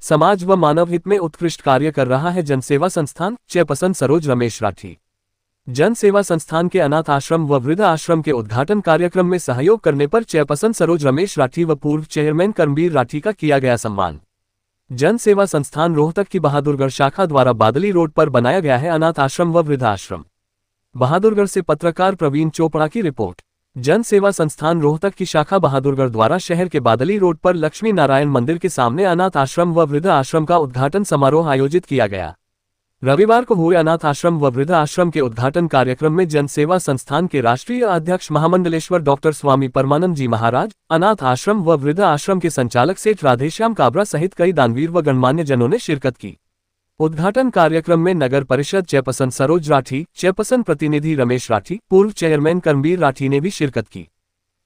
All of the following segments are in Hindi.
समाज व मानव हित में उत्कृष्ट कार्य कर रहा है जनसेवा संस्थान चेयरपर्सन सरोज रमेश राठी। जन सेवा संस्थान के अनाथ आश्रम व वृद्ध आश्रम के उद्घाटन कार्यक्रम में सहयोग करने पर चेयरपर्सन सरोज रमेश राठी व पूर्व चेयरमैन कर्मवीर राठी का किया गया सम्मान। जन सेवा संस्थान रोहतक की बहादुरगढ़ शाखा द्वारा बादली रोड पर बनाया गया है अनाथ आश्रम व वृद्ध आश्रम। बहादुरगढ़ से पत्रकार प्रवीण चोपड़ा की रिपोर्ट। जन सेवा संस्थान रोहतक की शाखा बहादुरगढ़ द्वारा शहर के बादली रोड पर लक्ष्मी नारायण मंदिर के सामने अनाथ आश्रम व वृद्ध आश्रम का उद्घाटन समारोह आयोजित किया गया। रविवार को हुए अनाथ आश्रम व वृद्ध आश्रम के उद्घाटन कार्यक्रम में जन सेवा संस्थान के राष्ट्रीय अध्यक्ष महामंडलेश्वर डॉक्टर स्वामी परमानंद जी महाराज, अनाथ आश्रम व वृद्ध आश्रम के संचालक सेठ राधेश्याम काबरा सहित कई दानवीर व गणमान्य जनों ने शिरकत की। उद्घाटन कार्यक्रम में नगर परिषद चेयरपर्सन सरोज राठी, चेयरपर्सन प्रतिनिधि रमेश राठी, पूर्व चेयरमैन कर्मवीर राठी ने भी शिरकत की।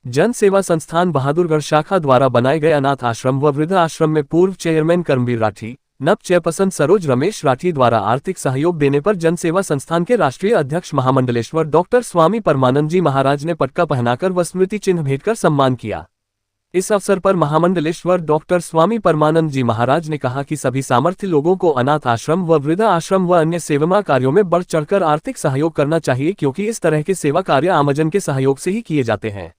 जन सेवा संस्थान बहादुरगढ़ शाखा द्वारा बनाए गए अनाथ आश्रम व वृद्ध आश्रम में पूर्व चेयरमैन कर्मवीर राठी, नव चेयरपर्सन सरोज रमेश राठी द्वारा आर्थिक सहयोग देने पर जन सेवा संस्थान के राष्ट्रीय अध्यक्ष महामंडलेश्वर डॉक्टर स्वामी परमानंद जी महाराज ने पटका पहनाकर व स्मृति चिन्ह भेंट कर सम्मान किया। इस अवसर पर महामंडलेश्वर डॉक्टर स्वामी परमानंद जी महाराज ने कहा कि सभी सामर्थ्य लोगों को अनाथ आश्रम व वृद्ध आश्रम व अन्य सेवा कार्यों में बढ़ चढ़कर आर्थिक सहयोग करना चाहिए, क्योंकि इस तरह के सेवा कार्य आमजन के सहयोग से ही किए जाते हैं।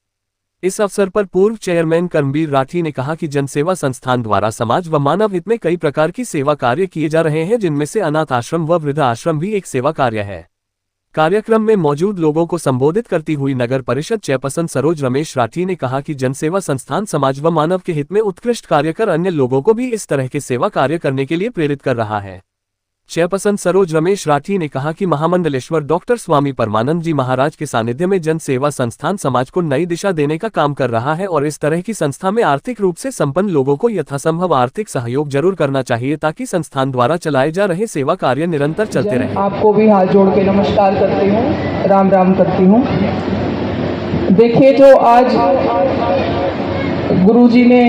इस अवसर पर पूर्व चेयरमैन कर्मवीर राठी ने कहा कि जनसेवा संस्थान द्वारा समाज व मानव हित में कई प्रकार की सेवा कार्य किए जा रहे हैं, जिनमें से अनाथ आश्रम व वृद्ध आश्रम भी एक सेवा कार्य है। कार्यक्रम में मौजूद लोगों को संबोधित करती हुई नगर परिषद चेयरपर्सन सरोज रमेश राठी ने कहा कि जनसेवा संस्थान समाज व मानव के हित में उत्कृष्ट कार्य कर अन्य लोगों को भी इस तरह के सेवा कार्य करने के लिए प्रेरित कर रहा है। चेयरपर्सन सरोज रमेश राठी ने कहा कि महामंडलेश्वर डॉक्टर स्वामी परमानंद जी महाराज के सानिध्य में जन सेवा संस्थान समाज को नई दिशा देने का काम कर रहा है और इस तरह की संस्था में आर्थिक रूप से संपन्न लोगों को यथासंभव आर्थिक सहयोग जरूर करना चाहिए, ताकि संस्थान द्वारा चलाए जा रहे सेवा कार्य निरंतर चलते रहे। आपको भी हाथ जोड़ के नमस्कार करती हूँ, राम राम करती हूँ। देखिए, जो आज गुरुजी ने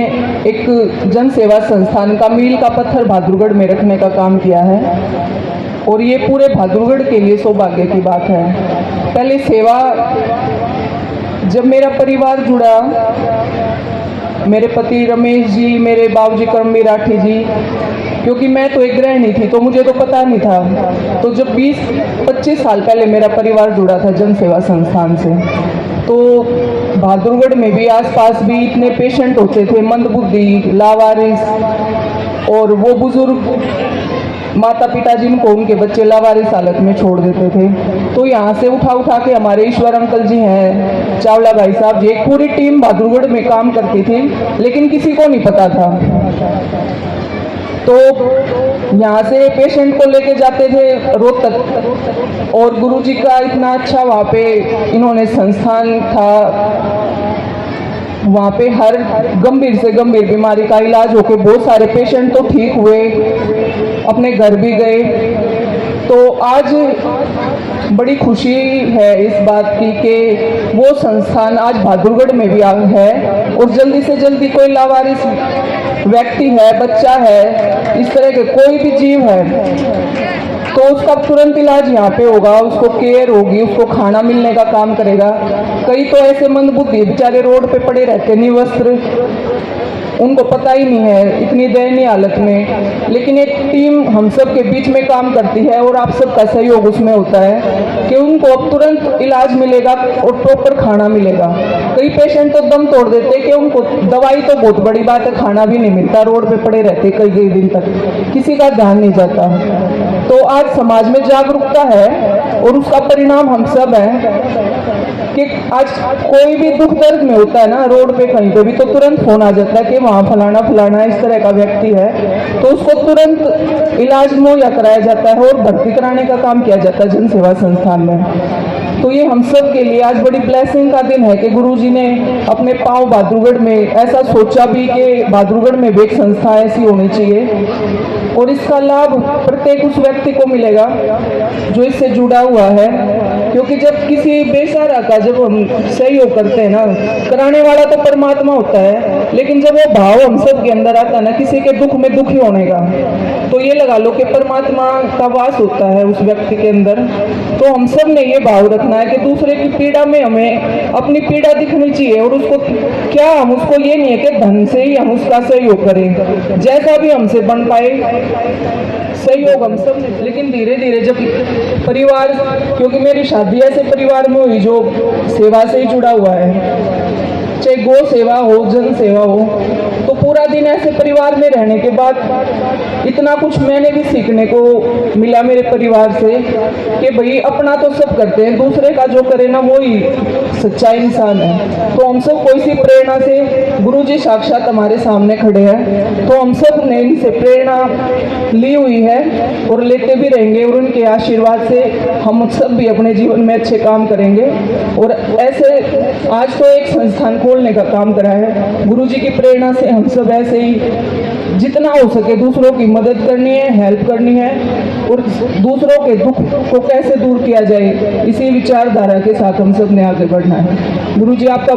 एक जन सेवा संस्थान का मील का पत्थर बहादुरगढ़ में रखने का काम किया है, और ये पूरे बहादुरगढ़ के लिए सौभाग्य की बात है। पहले सेवा, जब मेरा परिवार जुड़ा, मेरे पति रमेश जी, मेरे बाबूजी कर्मवीर राठी जी, क्योंकि मैं तो एक गृहिणी थी तो मुझे तो पता नहीं था, तो जब 20-25 साल पहले मेरा परिवार जुड़ा था जन सेवा संस्थान से, तो बहादुरगढ़ में भी आसपास भी इतने पेशेंट होते थे, मंदबुद्धि, लावारिस, और वो बुजुर्ग माता पिता जिनको उनके बच्चे लावारिस हालत में छोड़ देते थे, तो यहाँ से उठा के हमारे ईश्वर अंकल जी हैं, चावला भाई साहब जी, एक पूरी टीम बहादुरगढ़ में काम करती थी, लेकिन किसी को नहीं पता था। तो यहाँ से पेशेंट को लेके जाते थे रोहतक, और गुरुजी का इतना अच्छा वहाँ पे इन्होंने संस्थान था, वहाँ पे हर गंभीर से गंभीर बीमारी का इलाज होके बहुत सारे पेशेंट तो ठीक हुए, अपने घर भी गए। तो आज बड़ी खुशी है इस बात की कि वो संस्थान आज बहादुरगढ़ में भी है, और जल्दी से जल्दी कोई लावारिस व्यक्ति है, बच्चा है, इस तरह के कोई भी जीव है, तो उसका तुरंत इलाज यहाँ पे होगा, उसको केयर होगी, उसको खाना मिलने का काम करेगा। कई तो ऐसे मंदबुद्धि बेचारे रोड पे पड़े रहते, निवस्त्र, उनको पता ही नहीं है, इतनी दयनीय हालत में, लेकिन एक टीम हम सब के बीच में काम करती है और आप सबका सहयोग उसमें होता है कि उनको अब तुरंत इलाज मिलेगा और प्रॉपर खाना मिलेगा। कई पेशेंट तो दम तोड़ देते कि उनको दवाई तो बहुत बड़ी बात है, खाना भी नहीं मिलता, रोड पे पड़े रहते कई दिन तक, किसी का ध्यान नहीं जाता। तो आज समाज में जागरूकता है और उसका परिणाम हम सब हैं कि आज कोई भी दुख दर्द में होता है ना, रोड पे कहीं पे भी, तो तुरंत फोन आ जाता है कि वहाँ फलाना फलाना इस तरह का व्यक्ति है, तो उसको तुरंत इलाज मुहैया कराया जाता है और भर्ती कराने का काम किया जाता है जन सेवा संस्थान में। तो ये हम सब के लिए आज बड़ी ब्लेसिंग का दिन है कि गुरुजी ने अपने पाँव बहादुरगढ़ में ऐसा सोचा भी कि बहादुरगढ़ में भी एक संस्था ऐसी होनी चाहिए, और इसका लाभ प्रत्येक उस व्यक्ति को मिलेगा जो इससे जुड़ा हुआ है। क्योंकि जब किसी बेसहारा का जब हम सहयोग करते हैं ना, कराने वाला तो परमात्मा होता है, लेकिन जब वो भाव हम सब के अंदर आता है ना, किसी के दुख में दुखी होने का, तो ये लगा लो कि परमात्मा का वास होता है उस व्यक्ति के अंदर। तो हम सब ने ये भाव रखना रखना है कि दूसरे की पीड़ा में हमें अपनी पीड़ा दिखनी चाहिए, और उसको क्या हम उसको ये नहीं है कि धन से ही हम उसका सहयोग करें, जैसा भी हमसे बन पाए सहयोग हम सब ने। लेकिन धीरे धीरे जब परिवार, क्योंकि मेरी शादी ऐसे परिवार में हुई जो सेवा से ही जुड़ा हुआ है, चाहे गो सेवा हो, जन सेवा हो, तो पूरा दिन ऐसे परिवार में रहने के बाद इतना कुछ मैंने भी सीखने को मिला मेरे परिवार से कि भाई अपना तो सब करते हैं, दूसरे का जो करे ना वो ही सच्चा इंसान है। तो हम सब कोई सी प्रेरणा से, गुरुजी साक्षात हमारे सामने खड़े हैं, तो हम सब ने इनसे प्रेरणा ली हुई है और लेते भी रहेंगे, और उनके आशीर्वाद से हम सब भी अपने जीवन में अच्छे काम करेंगे। और ऐसे आज तो एक संस्थान खोलने का काम करा है, गुरुजी की प्रेरणा से हम सब ऐसे ही जितना हो सके दूसरों की मदद करनी है, हेल्प करनी है, और दूसरों के दुख को कैसे दूर किया जाए, इसी विचारधारा के साथ हम सब ने आगे बढ़ना है। गुरुजी आपका